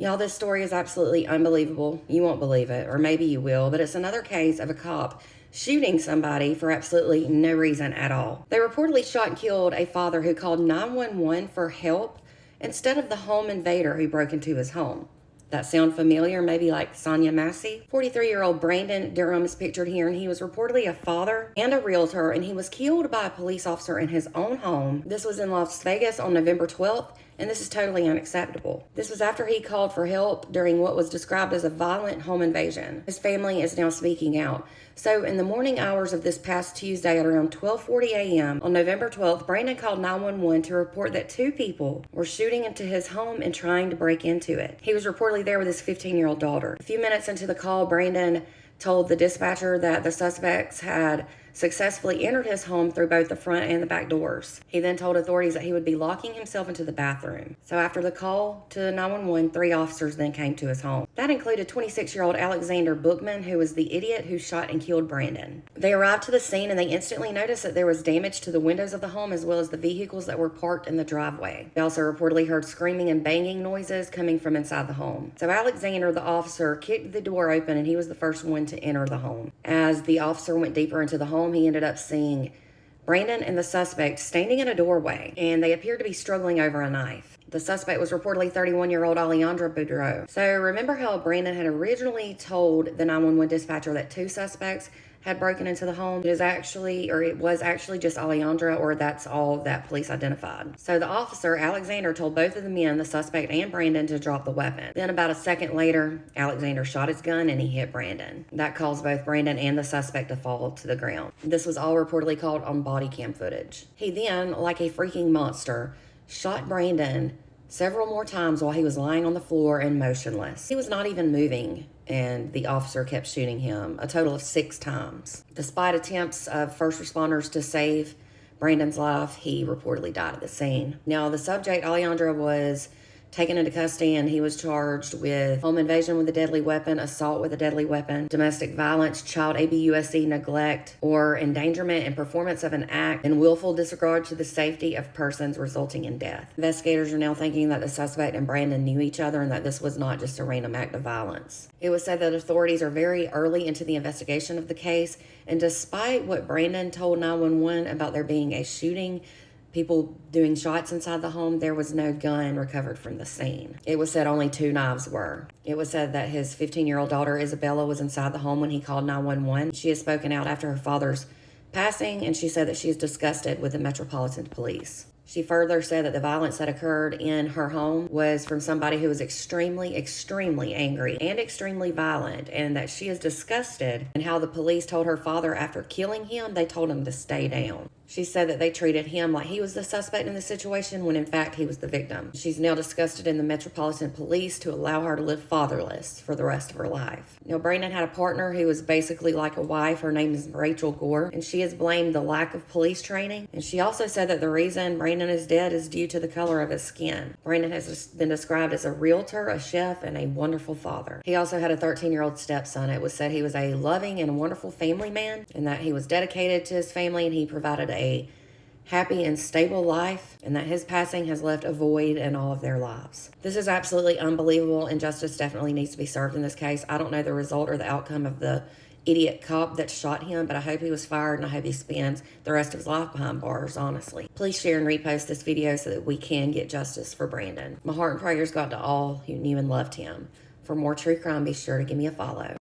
Y'all, this story is absolutely unbelievable. You won't believe it, or maybe you will, but it's another case of a cop shooting somebody for absolutely no reason at all. They reportedly shot and killed a father who called 911 for help instead of the home invader who broke into his home. That sound familiar? Maybe like Sonia Massey? 43-year-old Brandon Durham is pictured here, and he was reportedly a father and a realtor, and he was killed by a police officer in his own home. This was in Las Vegas on November 12th, and this is totally unacceptable. This was after he called for help during what was described as a violent home invasion. His family is now speaking out. So in the morning hours of this past Tuesday at around 12:40 a.m. on November 12th, Brandon called 911 to report that two people were shooting into his home and trying to break into it. He was reportedly there with his 15-year-old daughter. A few minutes into the call, Brandon told the dispatcher that the suspects had successfully entered his home through both the front and the back doors. He then told authorities that he would be locking himself into the bathroom. So after the call to 911, 3 officers then came to his home. That included 26-year-old Alexander Bookman, who was the idiot who shot and killed Brandon. They arrived to the scene and they instantly noticed that there was damage to the windows of the home as well as the vehicles that were parked in the driveway. They also reportedly heard screaming and banging noises coming from inside the home. So Alexander, the officer, kicked the door open and he was the first one to enter the home. As the officer went deeper into the home, he ended up seeing Brandon and the suspect standing in a doorway, and they appeared to be struggling over a knife. The suspect was reportedly 31-year-old Alejandra Boudreaux. So remember how Brandon had originally told the 911 dispatcher that 2 suspects had broken into the home? It was actually just Alejandra, or that's all that police identified. So the officer, Alexander, told both of the men, the suspect and Brandon, to drop the weapon. Then about a second later, Alexander shot his gun and he hit Brandon. That caused both Brandon and the suspect to fall to the ground. This was all reportedly caught on body cam footage. He then, like a freaking monster, shot Brandon several more times while he was lying on the floor and motionless. He was not even moving, and the officer kept shooting him a total of 6 times. Despite attempts of first responders to save Brandon's life, he reportedly died at the scene. Now, the subject, Alejandra, was taken into custody and he was charged with home invasion with a deadly weapon, assault with a deadly weapon, domestic violence, child abuse, neglect, or endangerment and performance of an act, and willful disregard to the safety of persons resulting in death. Investigators are now thinking that the suspect and Brandon knew each other and that this was not just a random act of violence. It was said that authorities are very early into the investigation of the case, and despite what Brandon told 911 about there being a shooting, people doing shots inside the home, there was no gun recovered from the scene. It was said only 2 knives were. It was said that his 15-year-old daughter, Isabella, was inside the home when he called 911. She has spoken out after her father's passing, and she said that she is disgusted with the Metropolitan Police. She further said that the violence that occurred in her home was from somebody who was extremely, extremely angry and extremely violent, and that she is disgusted in how the police told her father after killing him, they told him to stay down. She said that they treated him like he was the suspect in the situation when in fact he was the victim. She's now disgusted in the Metropolitan Police to allow her to live fatherless for the rest of her life. Now, Brandon had a partner who was basically like a wife. Her name is Rachel Gore, and she has blamed the lack of police training. And she also said that the reason Brandon is dead is due to the color of his skin. Brandon has been described as a realtor, a chef, and a wonderful father. He also had a 13-year-old stepson. It was said he was a loving and wonderful family man, and that he was dedicated to his family, and he provided a happy and stable life, and that his passing has left a void in all of their lives. This is absolutely unbelievable, and justice definitely needs to be served in this case. I don't know the result or the outcome of the idiot cop that shot him, but I hope he was fired, and I hope he spends the rest of his life behind bars, honestly. Please share and repost this video so that we can get justice for Brandon. My heart and prayers go out to all who knew and loved him. For more true crime, be sure to give me a follow.